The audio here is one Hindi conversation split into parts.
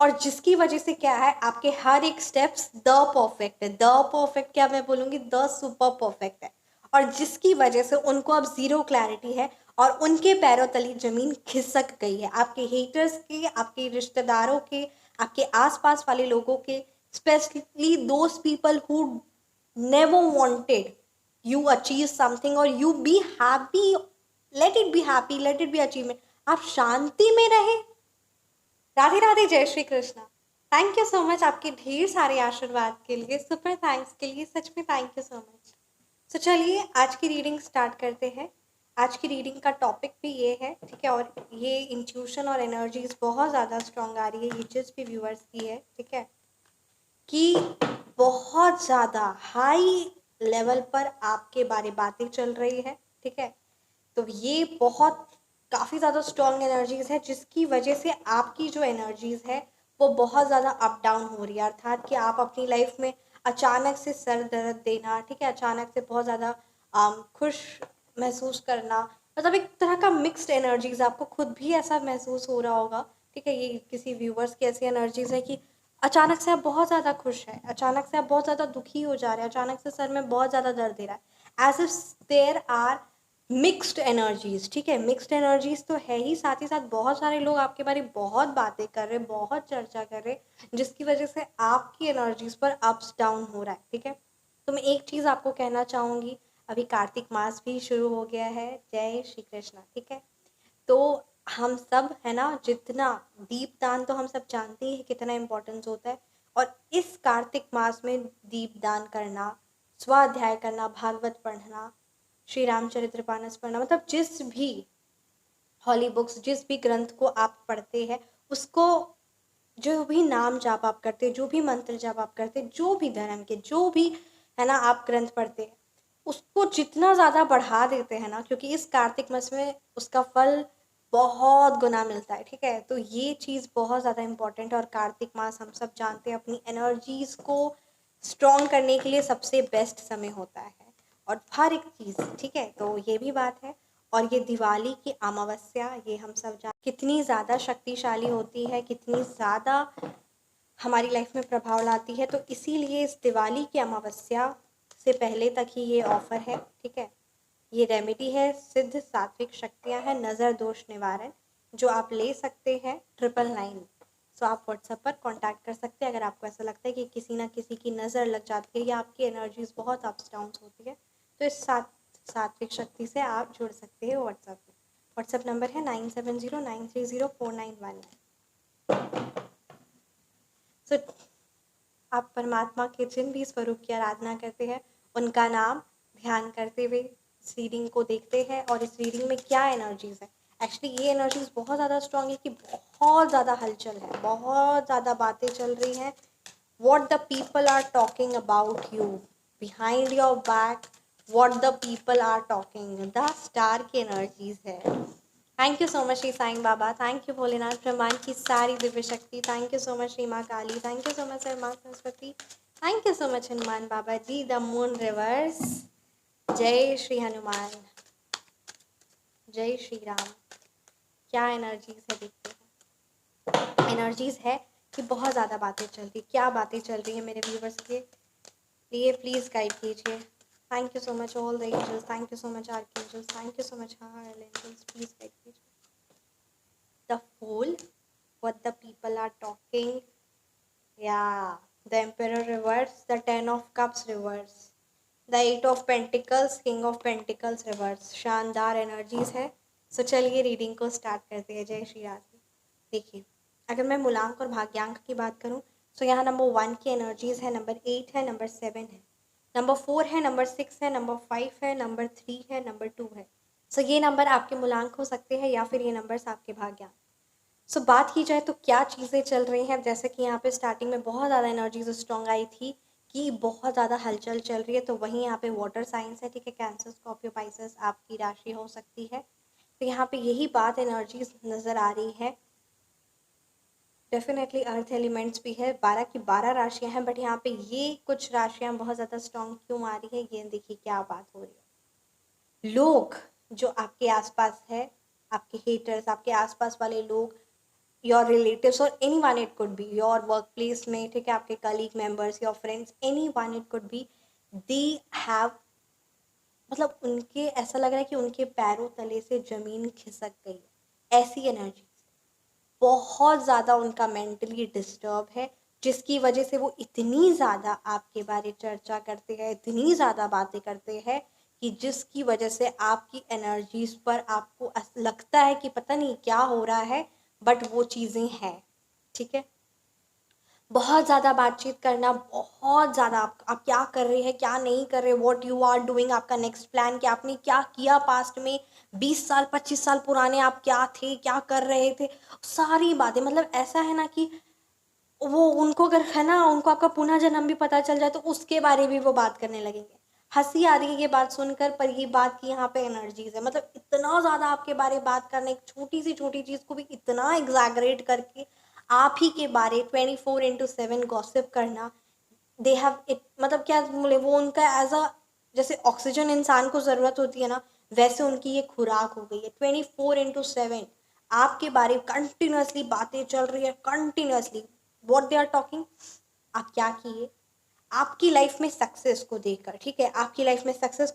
और जिसकी वजह से क्या है, आपके हर एक स्टेप्स द परफेक्ट है, द परफेक्ट क्या मैं बोलूँगी, द सुपर परफेक्ट है। और जिसकी वजह से उनको अब ज़ीरो क्लैरिटी है और उनके पैरों तले ज़मीन खिसक गई है। आपके हेटर्स के, आपके रिश्तेदारों के, आपके आसपास वाले लोगों के, specially those people who never wanted you achieve something और you be happy, let it be happy, let it be achievement, आप शांति में रहे। राधे राधे, जय Shri Krishna. Thank you so much आपके ढेर सारे आशीर्वाद के लिए, सुपर थैंक्स के लिए, सच में थैंक यू सो मच। तो चलिए आज की रीडिंग स्टार्ट करते हैं। आज की रीडिंग का टॉपिक भी ये है, ठीक है, और ये इंट्यूशन और एनर्जीज बहुत ज़्यादा स्ट्रॉन्ग आ रही है, ये जिस भी व्यूअर्स की है, ठीक है, कि बहुत ज़्यादा हाई लेवल पर आपके बारे बातें चल रही है, ठीक है। तो ये बहुत काफ़ी ज़्यादा स्ट्रॉन्ग एनर्जीज है, जिसकी वजह से आपकी जो एनर्जीज है वो बहुत ज़्यादा अप डाउन हो रही है, अर्थात कि आप अपनी लाइफ में अचानक से सर दर्द देना, ठीक है, अचानक से बहुत ज़्यादा खुश महसूस करना, मतलब एक तरह का मिक्स्ड एनर्जीज, आपको खुद भी ऐसा महसूस हो रहा होगा, ठीक है। ये किसी व्यूवर्स की ऐसी एनर्जीज है कि अचानक से आप बहुत ज़्यादा खुश हैं, अचानक से आप बहुत ज़्यादा दुखी हो जा रहे हैं, अचानक से सर में बहुत ज़्यादा दर्द दे रहा है, as if there are mixed energies, ठीक है। मिक्स्ड एनर्जीज तो है ही, साथ ही साथ बहुत सारे लोग आपके बारे में बहुत बातें कर रहे, बहुत चर्चा कर रहे, जिसकी वजह से आपकी एनर्जीज पर अप्स डाउन हो रहा है, ठीक है। तो मैं एक चीज़ आपको कहना चाहूँगी, अभी कार्तिक मास भी शुरू हो गया है, जय श्री कृष्णा, ठीक है। तो हम सब है ना, जितना दीपदान तो हम सब जानते ही हैं कितना इम्पोर्टेंस होता है, और इस कार्तिक मास में दीपदान करना, स्वाध्याय करना, भागवत पढ़ना, श्री रामचरित्र मानस पढ़ना, मतलब जिस भी हॉली बुक्स, जिस भी ग्रंथ को आप पढ़ते हैं, उसको, जो भी नाम जाप आप करते हैं, जो भी मंत्र जाप आप करते हैं, जो भी धर्म के, जो भी है ना आप ग्रंथ पढ़ते हैं, उसको जितना ज़्यादा बढ़ा देते हैं ना, क्योंकि इस कार्तिक मास में उसका फल बहुत गुना मिलता है, ठीक है। तो ये चीज़ बहुत ज़्यादा इम्पोर्टेंट है, और कार्तिक मास हम सब जानते हैं अपनी एनर्जीज को स्ट्रॉन्ग करने के लिए सबसे बेस्ट समय होता है, और हर एक चीज़, ठीक है। तो ये भी बात है, और ये दिवाली की अमावस्या, ये हम सब जान कितनी ज़्यादा शक्तिशाली होती है, कितनी ज़्यादा हमारी लाइफ में प्रभाव लाती है। तो इसीलिए इस दिवाली की अमावस्या से पहले तक ही ये ऑफर है, ठीक है। ये रेमेडी है, सिद्ध सात्विक शक्तियाँ हैं, नज़र दोष निवारण, जो आप ले सकते हैं 999। सो आप व्हाट्सएप पर कांटेक्ट कर सकते हैं अगर आपको ऐसा लगता है कि किसी ना किसी की नज़र लग जाती है या आपकी एनर्जीज बहुत अप्स डाउन्स होती है, तो इस सात्विक शक्ति से आप जुड़ सकते हैं व्हाट्सएप में। व्हाट्सएप नंबर है 9709304919। सो आप परमात्मा के जिन भी स्वरूप की आराधना करते हैं, उनका नाम ध्यान करते हुए इस रीडिंग को देखते हैं, और इस रीडिंग में क्या एनर्जीज है। एक्चुअली ये एनर्जीज बहुत ज़्यादा स्ट्रांग है कि बहुत ज़्यादा हलचल है, बहुत ज़्यादा बातें चल रही हैं। what the people are talking about you behind your back, what the people are talking, the star की एनर्जीज है। Thank you so much Shri Sai Baba, thank you Bholenath, ब्रह्मांड की सारी दिव्य शक्ति, thank you so much Shri माँ Kali, thank you so much sir माँ Saraswati, thank you so much Hanuman Baba ji, the moon reverse, जय श्री हनुमान, जय श्री राम। क्या एनर्जीज है देखते हैं। एनर्जीज है कि बहुत ज़्यादा बातें चल रही, क्या बातें चल रही है मेरे व्यूवर्स के लिए, प्लीज़ गाइड कीजिए। Thank you so much all the angels, thank you so much archangels, thank you so much all angels, please guide कीजिए। The fool, what the people are talking, yeah, the emperor reverse, the 10 of cups reverse, the 8 of pentacles, king of pentacles reverse, शानदार एनर्जीज है। सो चलिए रीडिंग को स्टार्ट करते हैं, जय श्री राधे। देखिए, अगर मैं मूलांक और भाग्यांक की बात करूं, तो यहाँ नंबर 1 की एनर्जीज है, नंबर 8 है, नंबर 7 है, नंबर 4 है, नंबर 6 है, नंबर 5 है, नंबर 3 है, नंबर 2 है। सो ये नंबर आपके मूलांक हो सकते हैं या फिर ये नंबर्स आपके भाग्यांक। सो बात की जाए तो क्या चीज़ें चल रही हैं, जैसे कि यहाँ पे स्टार्टिंग में बहुत ज़्यादा एनर्जीज स्ट्रॉन्ग आई थी कि बहुत ज़्यादा हलचल चल रही है, तो वहीं यहाँ पे वाटर साइंस है, ठीक है, कैंसर, स्कॉर्पियो, पाइसेस आपकी राशि हो सकती है। तो यहाँ पे यही बात एनर्जीज नज़र आ रही है। डेफिनेटली अर्थ एलिमेंट्स भी है, 12 की 12 राशियाँ हैं, बट यहाँ पे ये कुछ राशियाँ बहुत ज़्यादा स्ट्रॉन्ग क्यों आ रही है, ये देखिए क्या बात हो रही है। लोग जो आपके आसपास है, आपके हेटर्स, आपके आसपास वाले लोग योर रिलेटिव्स और any one, it could be your work place में, ठीक है, आपके colleague members, your friends, any one it could B, they have, मतलब उनके ऐसा लग रहा है कि उनके पैरों तले से जमीन खिसक गई है, ऐसी एनर्जी, बहुत ज़्यादा उनका मेंटली डिस्टर्ब है, जिसकी वजह से वो इतनी ज़्यादा आपके बारे चर्चा करते हैं, इतनी ज़्यादा बातें करते हैं कि जिसकी वजह से आपकी एनर्जीज पर आपको लगता है कि पता नहीं क्या हो रहा है, बट वो चीज़ें हैं, ठीक है। बहुत ज़्यादा बातचीत करना, बहुत ज़्यादा आप क्या कर रहे हैं, क्या नहीं कर रहे, व्हाट यू आर डूइंग, आपका नेक्स्ट प्लान क्या, आपने क्या किया पास्ट में, 20 साल 25 साल पुराने आप क्या थे, क्या कर रहे थे, सारी बातें, मतलब ऐसा है ना कि वो उनको अगर है ना, उनको आपका पुनः जन्म भी पता चल जाए तो उसके बारे में वो बात करने लगेंगे। हंसी आ रही है ये बात सुनकर, पर ये बात की यहाँ पे एनर्जीज है, मतलब इतना ज़्यादा आपके बारे बात करना, एक छोटी सी छोटी चीज़ को भी इतना एग्जैगरेट करके आप ही के बारे 24/7 गॉसिप करना, दे हैव इट, मतलब क्या बोले, वो उनका एज अ, जैसे ऑक्सीजन इंसान को ज़रूरत होती है ना, वैसे उनकी ये खुराक हो गई है, 24/7 आपके बारे कंटिन्यूसली बातें चल रही है, continuously what they are talking, आप क्या किए, आपकी लाइफ में सक्सेस को देखकर, ठीक है, आपकी लाइफ में सक्सेस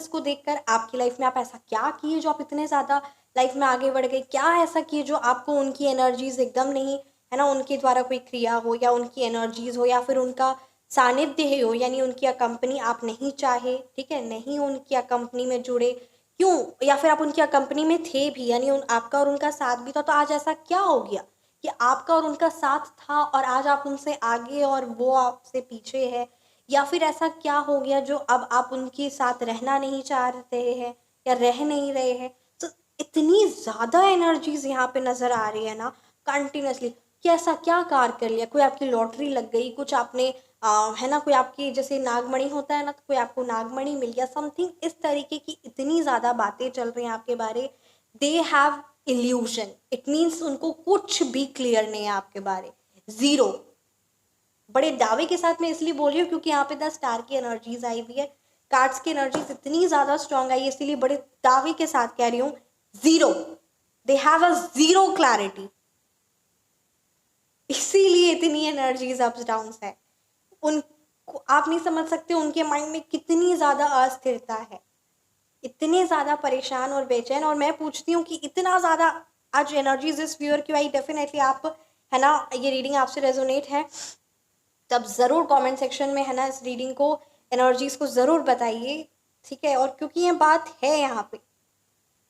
को देखकर, आपकी लाइफ में आप ऐसा क्या किए जो आप इतने ज़्यादा लाइफ में आगे बढ़ गए, क्या ऐसा किए जो आपको उनकी एनर्जीज एकदम नहीं, है ना, उनके द्वारा कोई क्रिया हो या उनकी एनर्जीज हो या फिर उनका सानिध्य ही हो, यानी उनकी कंपनी आप नहीं चाहे, ठीक है, नहीं उनकी कंपनी में जुड़े, क्यों, या फिर आप उनकी कंपनी में थे भी, यानी आपका और उनका साथ भी था, तो आज ऐसा क्या हो गया कि आपका और उनका साथ था और आज आप उनसे आगे और वो आपसे पीछे है, या फिर ऐसा क्या हो गया जो अब आप उनके साथ रहना नहीं चाह रहे हैं या रह नहीं रहे हैं। तो इतनी ज़्यादा एनर्जीज यहाँ पे नज़र आ रही है ना कंटिन्यूसली, कि ऐसा क्या कार कर लिया, कोई आपकी लॉटरी लग गई, कुछ आपने है ना, कोई आपकी जैसे नागमणि होता है ना, तो कोई आपको नागमणि मिल गया, समथिंग इस तरीके की इतनी ज़्यादा बातें चल रही हैं आपके बारे, they have evolution, it means उनको कुछ भी क्लियर नहीं है आपके बारे, जीरो। बड़े दावे के साथ मैं इसलिए बोल रही हूँ क्योंकि यहाँ पे 10 स्टार की एनर्जीज आई हुई है, कार्ड्स की एनर्जीज इतनी ज्यादा स्ट्रांग आई है, इसीलिए बड़े दावे के साथ कह रही हूँ, zero, they have a zero clarity, इसीलिए इतनी एनर्जीज अप्स डाउन है। उनको आप नहीं समझ सकते उनके माइंड में कितनी ज्यादा अस्थिरता है, इतने ज़्यादा परेशान और बेचैन, और मैं पूछती हूँ कि इतना ज़्यादा आज एनर्जीज इस व्यूअर क्यों आई, डेफिनेटली आप, है ना, ये रीडिंग आपसे रेजोनेट है, तब ज़रूर कमेंट सेक्शन में, है ना, इस रीडिंग को, एनर्जीज को ज़रूर बताइए, ठीक है, और क्योंकि ये बात है यहाँ पे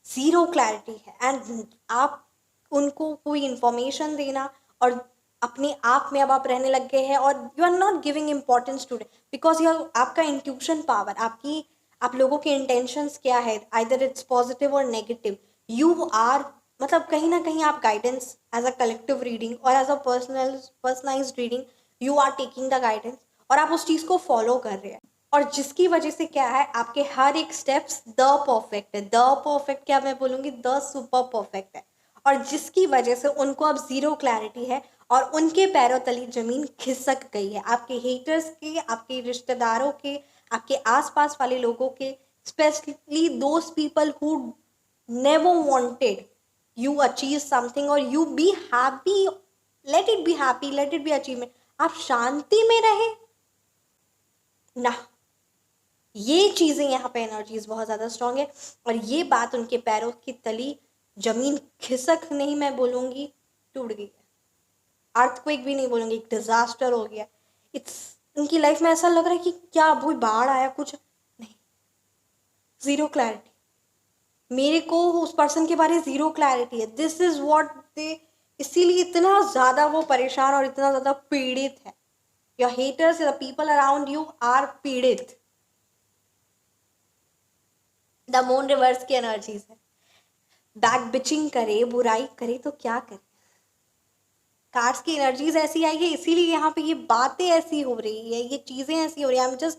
ज़ीरो क्लैरिटी है, एंड आप उनको कोई इंफॉर्मेशन देना और अपने आप में अब आप रहने लग गए हैं, और you are not giving importance to it, because you आपका इंट्यूशन पावर, आपकी, आप लोगों के इंटेंशंस क्या है, आइदर इट्स पॉजिटिव और नेगेटिव, यू आर, मतलब कहीं ना कहीं आप guidance as a collective reading और as a personalised reading, you are taking the guidance और आप उस चीज़ को फॉलो कर रहे हैं, और जिसकी वजह से क्या है, आपके हर एक स्टेप्स द परफेक्ट है, द परफेक्ट क्या मैं बोलूँगी, द सुपर परफेक्ट है, और जिसकी वजह से उनको अब ज़ीरो क्लैरिटी है और उनके पैरों तले ज़मीन खिसक गई है, आपके हेटर्स के, आपके रिश्तेदारों के, आपके आसपास वाले लोगों के, specially those people who never wanted you achieve something और you be happy, let it be happy, let it be achievement, आप शांति में रहे ना, ये चीज़ें यहाँ पे एनर्जीज बहुत ज़्यादा स्ट्रांग है, और ये बात उनके पैरों की तली जमीन खिसक नहीं मैं बोलूँगी, टूट गई है, अर्थक्वेक भी नहीं बोलूँगी, एक डिजास्टर हो गया, इट्स, उनकी लाइफ में ऐसा लग रहा है कि क्या कोई बाढ़ आया, कुछ नहीं, ज़ीरो क्लैरिटी, मेरे को उस पर्सन के बारे में ज़ीरो क्लैरिटी है, दिस इज़ व्हाट दे, इसीलिए इतना ज़्यादा वो परेशान और इतना ज़्यादा पीड़ित है, your haters, the people around you are पीड़ित, द मून रिवर्स की एनर्जीज है, बैक बिचिंग करे, बुराई करे तो क्या करे, कार्ड्स की एनर्जीज ऐसी आई है, इसीलिए यहाँ पे ये बातें ऐसी हो रही है, ये चीज़ें ऐसी हो रही है, आई एम जस्ट,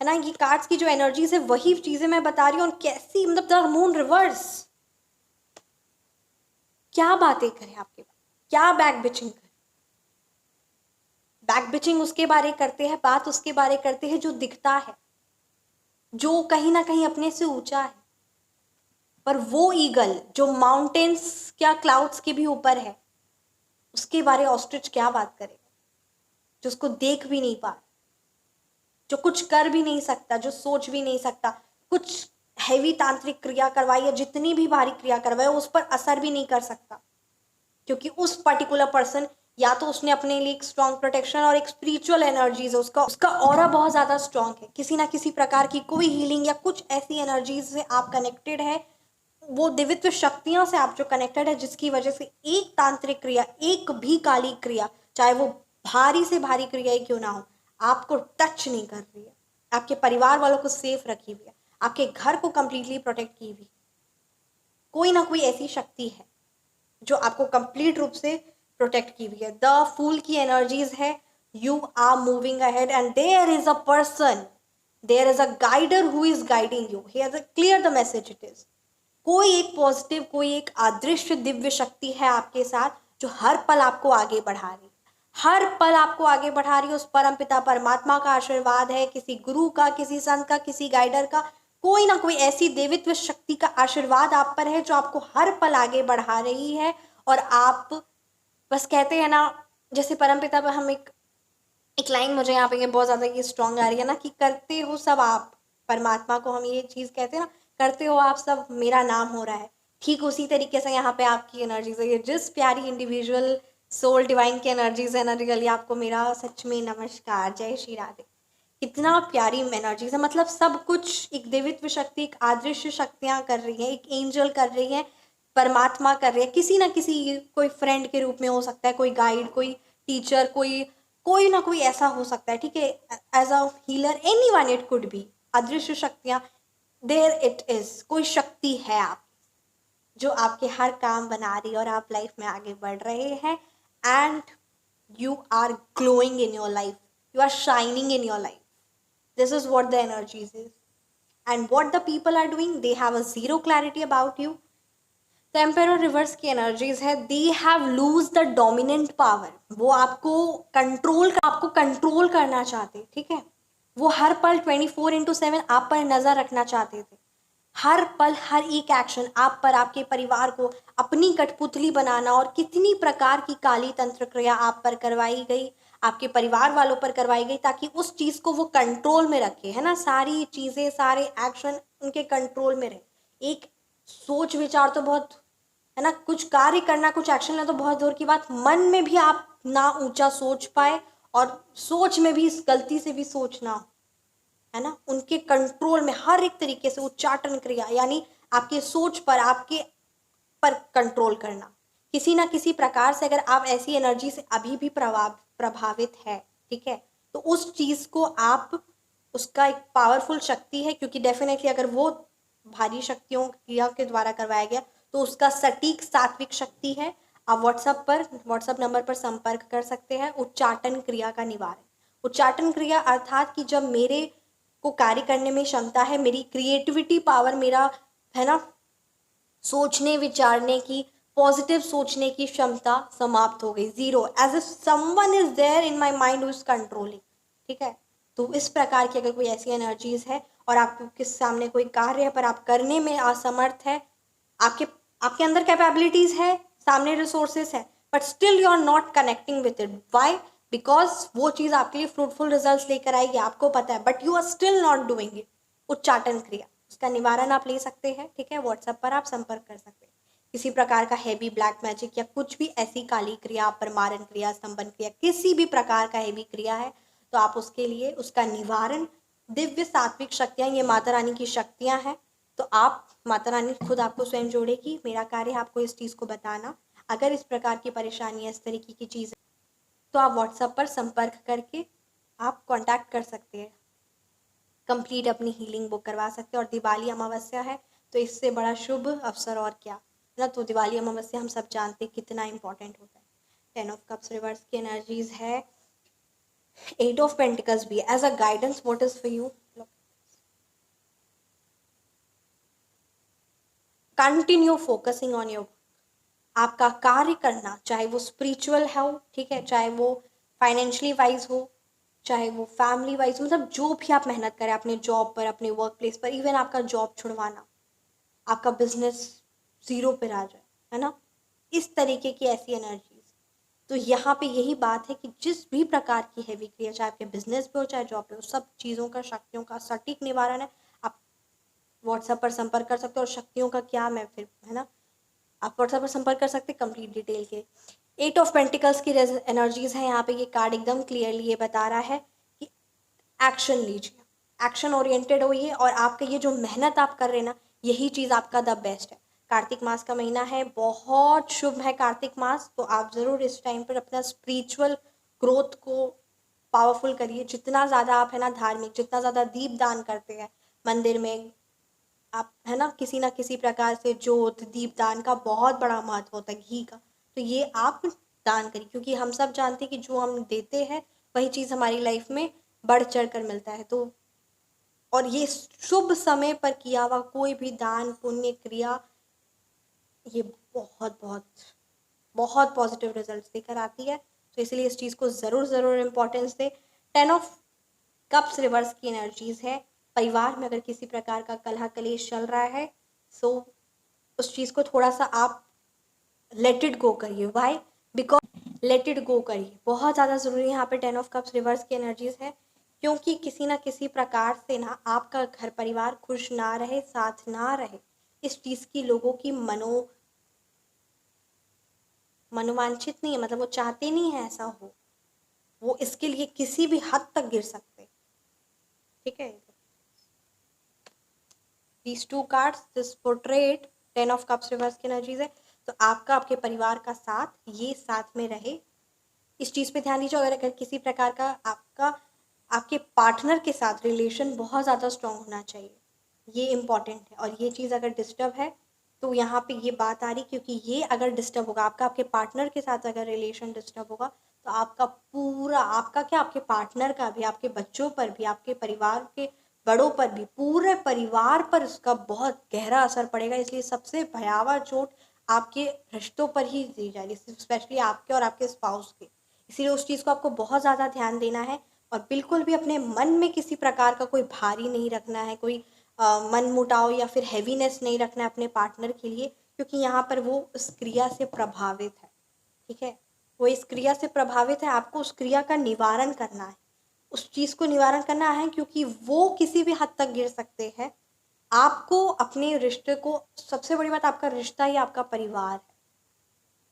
है ना, ये कार्ड्स की जो एनर्जीज है वही चीज़ें मैं बता रही हूँ, और कैसी, मतलब द मून रिवर्स, क्या बातें करें आपके बारे, क्या बैक बिचिंग करें, बैक बिचिंग उसके बारे करते हैं, बात उसके बारे करते हैं जो दिखता है, जो कहीं ना कहीं अपने से ऊंचा है, पर वो ईगल जो माउंटेन्स क्या क्लाउड्स के भी ऊपर है, उसके बारे ऑस्ट्रिच क्या बात करेगा, जो उसको देख भी नहीं पा, जो कुछ कर भी नहीं सकता, जो सोच भी नहीं सकता, कुछ हैवी तांत्रिक क्रिया करवाई या जितनी भी भारी क्रिया करवाए उस पर असर भी नहीं कर सकता, क्योंकि उस पर्टिकुलर पर्सन या तो उसने अपने लिए एक स्ट्रॉन्ग प्रोटेक्शन और एक स्पिरिचुअल एनर्जीज है, उसका उसका ऑरा बहुत ज्यादा स्ट्रॉन्ग है, किसी ना किसी प्रकार की कोई हीलिंग या कुछ ऐसी एनर्जीज से आप कनेक्टेड है, वो दिव्यत्व शक्तियों से आप जो कनेक्टेड है, जिसकी वजह से एक तांत्रिक क्रिया, एक भी काली क्रिया, चाहे वो भारी से भारी क्रिया ही क्यों ना हो, आपको टच नहीं कर रही है, आपके परिवार वालों को सेफ रखी हुई है, आपके घर को कंप्लीटली प्रोटेक्ट की हुई। कोई ना कोई ऐसी शक्ति है जो आपको कंप्लीट रूप से प्रोटेक्ट की हुई है। द फूल की एनर्जीज है, you are moving ahead and there is a person, there is a guider who is guiding you, he has a clear the message it is. कोई एक पॉजिटिव, कोई एक अदृश्य दिव्य शक्ति है आपके साथ जो हर पल आपको आगे बढ़ा रही है, हर पल आपको आगे बढ़ा रही है। उस परम पिता परमात्मा का आशीर्वाद है, किसी गुरु का, किसी संत का, किसी गाइडर का, कोई ना कोई ऐसी देवित्व शक्ति का आशीर्वाद आप पर है जो आपको हर पल आगे बढ़ा रही है। और आप बस कहते हैं ना, जैसे परम पिता पर हम एक एक लाइन मुझे यहाँ पे ये बहुत ज्यादा ये स्ट्रांग आ रही है ना, कि करते हो सब आप, परमात्मा को हम ये चीज कहते हैं ना, करते हो आप सब मेरा नाम हो रहा है। ठीक उसी तरीके से यहाँ पे आपकी एनर्जीज है, ये जिस प्यारी इंडिविजुअल सोल डिवाइन की एनर्जीज है ना, रियली आपको मेरा सच में नमस्कार, जय श्री राधे। कितना प्यारी एनर्जीज है, मतलब सब कुछ एक देवित्व शक्ति, एक अदृश्य शक्तियां कर रही है, एक एंजल कर रही है, परमात्मा कर रही है, किसी ना किसी, कोई फ्रेंड के रूप में हो सकता है, कोई गाइड, कोई टीचर, कोई कोई ना कोई ऐसा हो सकता है, ठीक है, as a healer, any one it could be, अदृश्य शक्तियां, देयर इट इज, कोई शक्ति है आप जो आपके हर काम बना रही है और आप लाइफ में आगे बढ़ रहे हैं, and you are glowing in your life, you are shining in your life. This is what the energies is. And what the people are doing, they have a zero clarity about you. The emperor reverse की energies है, they have lose the dominant power, वो आपको कंट्रोल करना चाहते, ठीक है, वो हर पल 24/7 आप पर नजर रखना चाहते थे, हर पल हर एक एक्शन आप पर, आपके परिवार को अपनी कठपुतली बनाना, और कितनी प्रकार की काली तंत्र क्रिया आप पर करवाई गई, आपके परिवार वालों पर करवाई गई, ताकि उस चीज को वो कंट्रोल में रखे, है ना, सारी चीजें, सारे एक्शन उनके कंट्रोल में रहे। एक सोच विचार तो बहुत, है ना, कुछ कार्य करना, कुछ एक्शन लेना तो बहुत दूर की बात, मन में भी आप ना ऊंचा सोच पाए, और सोच में भी इस गलती से भी सोचना हो, है ना, उनके कंट्रोल में हर एक तरीके से उच्चाटन क्रिया, यानी आपके सोच पर, आपके पर कंट्रोल करना, किसी ना किसी प्रकार से। अगर आप ऐसी एनर्जी से अभी भी प्रभावित है, ठीक है, तो उस चीज को आप, उसका एक पावरफुल शक्ति है, क्योंकि डेफिनेटली अगर वो भारी शक्तियों क्रिया के द्वारा करवाया गया तो उसका सटीक सात्विक शक्ति है। आप व्हाट्सएप नंबर पर संपर्क कर सकते हैं। उच्चाटन क्रिया का निवारण, उच्चाटन क्रिया अर्थात कि जब मेरे को कार्य करने में क्षमता है, मेरी क्रिएटिविटी पावर, मेरा, है ना, सोचने विचारने की, पॉजिटिव सोचने की क्षमता समाप्त हो गई, zero, as if someone is there in my mind who is controlling, ठीक है। तो इस प्रकार की अगर कोई ऐसी एनर्जीज है और आपके सामने कोई कार्य है पर आप करने में असमर्थ है, आपके आपके अंदर कैपेबिलिटीज है, सामने रिसोर्सेस है, but still you are not connecting with it, why, because वो चीज आपके लिए फ्रूटफुल रिजल्ट लेकर आएगी, आपको पता है, but you are still not doing it. उच्चाटन क्रिया, उसका निवारण आप ले सकते हैं, ठीक है, व्हाट्सएप पर आप संपर्क कर सकते हैं। किसी प्रकार का हैवी ब्लैक मैजिक या कुछ भी ऐसी काली क्रिया, परमारण क्रिया, स्तंभन क्रिया, किसी भी प्रकार का हैवी क्रिया है, तो आप उसके लिए, उसका निवारण, दिव्य सात्विक शक्तियां, ये माता रानी की शक्तियां हैं, तो आप, माता रानी खुद आपको स्वयं जोड़ेगी। मेरा कार्य है आपको इस चीज को बताना। अगर इस प्रकार की परेशानी, इस तरीके की चीज, तो आप व्हाट्सएप पर संपर्क करके आप कांटेक्ट कर सकते हैं, कंप्लीट अपनी हीलिंग बुक करवा सकते हैं। और दिवाली अमावस्या है, तो इससे बड़ा शुभ अवसर और क्या, है ना। तो दिवाली अमावस्या हम सब जानते हैं कितना इंपॉर्टेंट होता है। 10 ऑफ कप्स रिवर्स की एनर्जीज है, 8 ऑफ पेंटिकल्स भी as a guidance, what is for you, continue focusing on your, आपका कार्य करना, चाहे वो स्पिरिचुअल हो, ठीक है, चाहे वो फाइनेंशियली वाइज हो, चाहे वो फैमिली वाइज, मतलब जो भी आप मेहनत करें अपने जॉब पर, अपने वर्क प्लेस पर, इवन आपका जॉब छुड़वाना, आपका बिजनेस जीरो पर आ जाए, है ना, इस तरीके की ऐसी एनर्जीज, तो यहाँ पे यही बात है कि जिस भी प्रकार की हैवी क्रिया, चाहे आपके बिजनेस पे हो चाहे जॉब पे हो, सब चीज़ों का, शक्तियों का सटीक निवारण है। आप व्हाट्सएप पर संपर्क कर सकते हो। और शक्तियों का क्या, मैं फिर, है ना, आप व्हाट्सएप पर संपर्क कर सकते हैं कंप्लीट डिटेल के। 8 ऑफ पेंटिकल्स की एनर्जीज है यहाँ पे। ये कार्ड एकदम क्लियरली ये बता रहा है कि एक्शन लीजिए, एक्शन ओरिएंटेड होइए, और आपका ये जो मेहनत आप कर रहे हैं ना, यही चीज़ आपका द बेस्ट है। कार्तिक मास का महीना है, बहुत शुभ है कार्तिक मास, तो आप ज़रूर इस टाइम पर अपना स्पिरिचुअल ग्रोथ को पावरफुल करिए। जितना ज़्यादा आप, है ना, धार्मिक, जितना ज़्यादा दीप दान करते हैं मंदिर में आप, है ना किसी प्रकार से जोत दीप दान का बहुत बड़ा महत्व होता है, घी का, तो ये आप दान करिए, क्योंकि हम सब जानते हैं कि जो हम देते हैं वही चीज़ हमारी लाइफ में बढ़ चढ़ कर मिलता है। तो और ये शुभ समय पर किया हुआ कोई भी दान पुण्य क्रिया, ये बहुत बहुत बहुत पॉजिटिव रिजल्ट्स देकर आती है। तो इसलिए इस चीज़ को ज़रूर ज़रूर इम्पोर्टेंस दें। 10 ऑफ कप्स रिवर्स की एनर्जीज है। परिवार में अगर किसी प्रकार का कलह कलेश चल रहा है, सो उस चीज़ को थोड़ा सा आप लेट इट गो करिए। Why? Because let it go करिए, बहुत ज़्यादा ज़रूरी है यहाँ पे 10 ऑफ कप्स रिवर्स की एनर्जीज है। क्योंकि किसी ना किसी प्रकार से ना आपका घर परिवार खुश ना रहे, साथ ना रहे, इस चीज़ की लोगों की मनोवांछित नहीं है, मतलब वो चाहते नहीं है ऐसा हो, वो इसके लिए किसी भी हद तक गिर सकते। ठीक है, these two cards this portrait 10 of cups reverse की एनर्जीज है। तो आपका, आपके परिवार का साथ, ये साथ में रहे, इस चीज़ पे ध्यान दीजिए। अगर किसी प्रकार का आपका आपके पार्टनर के साथ रिलेशन बहुत ज़्यादा स्ट्रांग होना चाहिए, ये इम्पॉर्टेंट है। और ये चीज़ अगर डिस्टर्ब है तो यहाँ पे ये बात आ रही, क्योंकि ये अगर डिस्टर्ब होगा आपका, आपके पार्टनर के साथ अगर रिलेशन डिस्टर्ब होगा, तो आपका पूरा, आपका क्या, आपके पार्टनर का भी, आपके बच्चों पर भी, आपके परिवार के बड़ों पर भी, पूरे परिवार पर उसका बहुत गहरा असर पड़ेगा। इसलिए सबसे भयावह चोट आपके रिश्तों पर ही दी जाएगी, स्पेशली आपके और आपके स्पाउस के। इसीलिए उस चीज़ को आपको बहुत ज़्यादा ध्यान देना है। और बिल्कुल भी अपने मन में किसी प्रकार का कोई भारी नहीं रखना है, कोई मन मुटाव या फिर हैवीनेस नहीं रखना है अपने पार्टनर के लिए, क्योंकि यहाँ पर वो उस क्रिया से प्रभावित है। ठीक है, वो इस क्रिया से प्रभावित है, आपको उस क्रिया का निवारण करना है, उस चीज़ को निवारण करना है, क्योंकि वो किसी भी हद तक गिर सकते हैं। आपको अपने रिश्ते को, सबसे बड़ी बात, आपका रिश्ता ही आपका परिवार है।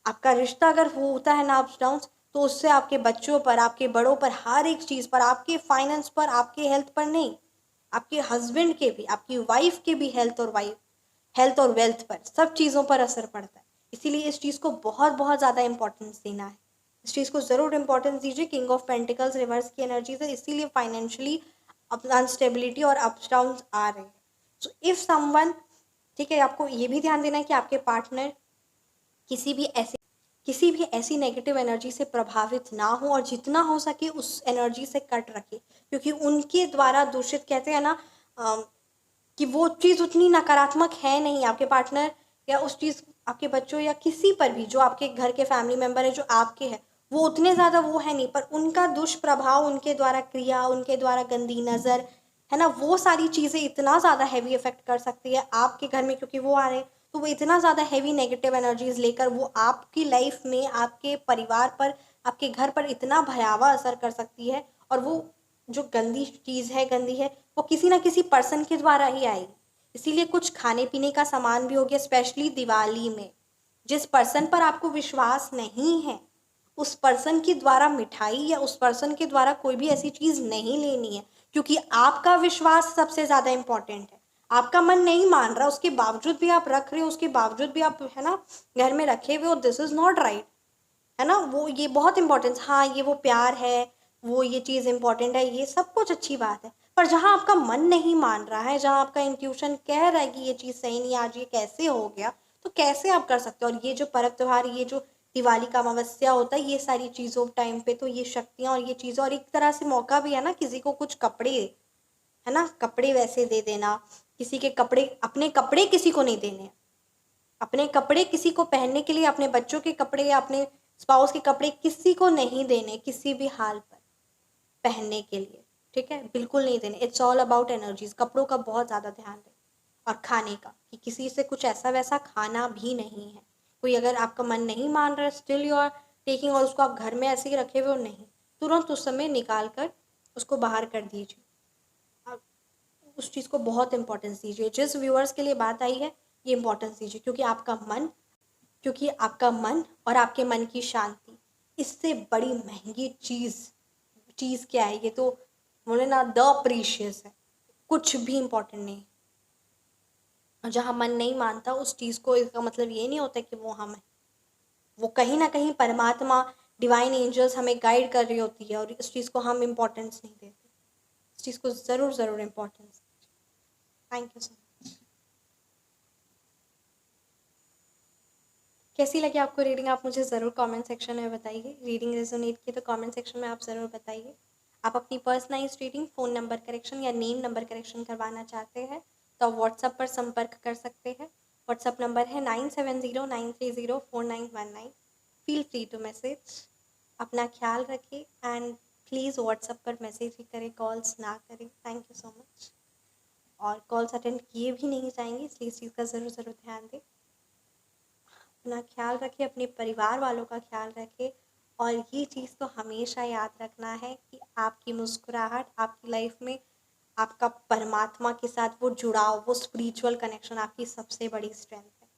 आपका रिश्ता अगर वो होता है ना अप्स डाउन, तो उससे आपके बच्चों पर, आपके बड़ों पर, हर एक चीज़ पर, आपके फाइनेंस पर, आपके हेल्थ पर नहीं, आपके हस्बैंड के भी, आपकी वाइफ के भी हेल्थ और वेल्थ पर, सब चीज़ों पर असर पड़ता है। इसीलिए इस चीज़ को बहुत बहुत ज़्यादा इंपॉर्टेंस देना है। इस चीज़ को ज़रूर इंपॉर्टेंस दीजिए। किंग ऑफ पेंटिकल्स रिवर्स की एनर्जीज है, इसीलिए फाइनेंशियली अनस्टेबिलिटी और अप्स डाउन आ रहे हैं। सो इफ समवन, ठीक है, आपको ये भी ध्यान देना है कि आपके पार्टनर किसी भी ऐसी नेगेटिव एनर्जी से प्रभावित ना हो, और जितना हो सके उस एनर्जी से कट रखे, क्योंकि उनके द्वारा दूषित, कहते हैं ना, कि वो चीज़ उतनी नकारात्मक है नहीं। आपके पार्टनर या उस चीज़, आपके बच्चों या किसी पर भी जो आपके घर के फैमिली मेम्बर है, जो आपके हैं, वो उतने ज़्यादा वो है नहीं, पर उनका दुष्प्रभाव, उनके द्वारा क्रिया, उनके द्वारा गंदी नज़र, है ना, वो सारी चीज़ें इतना ज़्यादा हैवी इफेक्ट कर सकती है आपके घर में, क्योंकि वो आ रहे हैं, तो वो इतना ज़्यादा हैवी नेगेटिव एनर्जीज लेकर वो आपकी लाइफ में, आपके परिवार पर, आपके घर पर इतना भयावह असर कर सकती है। और वो जो गंदी चीज़ है, गंदी है, वो किसी ना किसी पर्सन के द्वारा ही आएगी। इसीलिए कुछ खाने पीने का सामान भी हो गया, स्पेशली दिवाली में, जिस पर्सन पर आपको विश्वास नहीं है, उस पर्सन के द्वारा मिठाई या उस पर्सन के द्वारा कोई भी ऐसी चीज़ नहीं लेनी है, क्योंकि आपका विश्वास सबसे ज़्यादा इम्पॉर्टेंट है। आपका मन नहीं मान रहा, उसके बावजूद भी आप रख रहे हो, उसके बावजूद भी आप, है ना, घर में रखे हुए हो, दिस इज़ नॉट राइट, है ना। वो ये बहुत इंपॉर्टेंस, हाँ, ये वो प्यार है, वो ये चीज़ इंपॉर्टेंट है, ये सब कुछ अच्छी बात है, पर जहाँ आपका मन नहीं मान रहा है, जहाँ आपका इंट्यूशन कह रहा है कि ये चीज़ सही नहीं, आज ये कैसे हो गया, तो कैसे आप कर सकते हो। और ये जो पर्व त्योहार, ये जो दिवाली का अमावस्या होता है, ये सारी चीज़ों टाइम पे तो ये शक्तियाँ और ये चीज़ें, और एक तरह से मौका भी है ना, किसी को कुछ कपड़े, है ना, कपड़े वैसे दे देना, किसी के कपड़े, अपने कपड़े किसी को नहीं देने, अपने कपड़े किसी को पहनने के लिए, अपने बच्चों के कपड़े या अपने स्पाउस के कपड़े किसी को नहीं देने, किसी भी हाल पर पहनने के लिए, ठीक है, बिल्कुल नहीं देने। It's all about energies. कपड़ों का बहुत ज़्यादा ध्यान दें, और खाने का, कि किसी से कुछ ऐसा वैसा खाना भी नहीं है। कोई अगर आपका मन नहीं मान रहा है, स्टिल यू आर टेकिंग और उसको आप घर में ऐसे ही रखे हुए हो, नहीं, तुरंत उस समय निकाल कर उसको बाहर कर दीजिए। आप उस चीज़ को बहुत इंपॉर्टेंस दीजिए। जिस व्यूअर्स के लिए बात आई है ये इंपॉर्टेंस दीजिए, क्योंकि आपका मन और आपके मन की शांति, इससे बड़ी महंगी चीज़ क्या है? ये तो बोले ना, द प्रीशियस है, कुछ भी इम्पोर्टेंट नहीं। और जहाँ मन नहीं मानता उस चीज़ को, इसका मतलब ये नहीं होता कि वो हम है, वो कहीं ना कहीं परमात्मा, डिवाइन एंजल्स हमें गाइड कर रही होती है, और इस चीज़ को हम इम्पोर्टेंस नहीं देते। इस चीज़ को ज़रूर importance. Thank you so much. कैसी लगी आपको रीडिंग? आप मुझे ज़रूर कमेंट सेक्शन में बताइए। रीडिंग रेजोनेट की तो कमेंट सेक्शन में आप ज़रूर बताइए। आप अपनी personalise reading, phone number correction या नेम नंबर करेक्शन करवाना चाहते हैं तो आप व्हाट्सएप पर संपर्क कर सकते हैं। व्हाट्सएप नंबर है 9709304919। Feel free to message. अपना ख्याल रखें एंड प्लीज़ व्हाट्सएप पर मैसेज ही करें, कॉल्स ना करें। Thank you so much. और कॉल्स अटेंड किए भी नहीं जाएंगे, इसलिए इस चीज़ का ज़रूर ध्यान दें। अपना ख्याल रखें, अपने परिवार वालों का ख्याल रखें, और ये चीज़ तो हमेशा याद रखना है कि आपकी मुस्कुराहट, आपकी लाइफ में आपका परमात्मा के साथ वो जुड़ाव, वो स्पिरिचुअल कनेक्शन आपकी सबसे बड़ी स्ट्रेंथ है।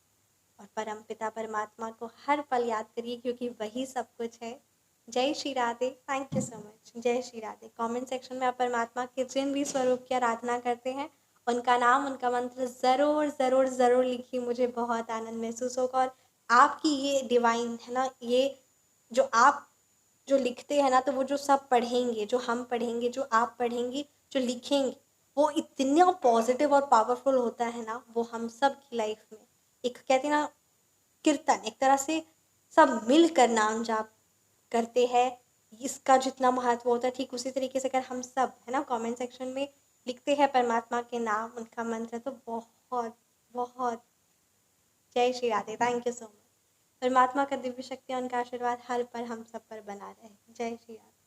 और परमपिता परमात्मा को हर पल याद करिए, क्योंकि वही सब कुछ है। जय Shri Radhe. Thank you so much. जय श्री राधे। कमेंट सेक्शन में आप परमात्मा के जिन भी स्वरूप की आराधना करते हैं उनका नाम, उनका मंत्र ज़रूर लिखिए। मुझे बहुत आनंद महसूस होगा। और आपकी ये डिवाइन है ना, ये जो आप जो लिखते हैं ना, तो वो जो सब पढ़ेंगे, जो हम पढ़ेंगे, जो आप पढ़ेंगे, जो लिखेंगे, वो इतना पॉजिटिव और पावरफुल होता है ना, वो हम सब की लाइफ में एक, कहते हैं ना, कीर्तन, एक तरह से सब मिलकर नाम जाप करते हैं। इसका जितना महत्व होता है, ठीक उसी तरीके से अगर हम सब है ना कमेंट सेक्शन में लिखते हैं परमात्मा के नाम, उनका मंत्र, तो बहुत बहुत जय Shri Radhe. Thank you so much. परमात्मा का दिव्य शक्ति, उनका आशीर्वाद हर पर हम सब पर बना रहे। जय श्री राधे।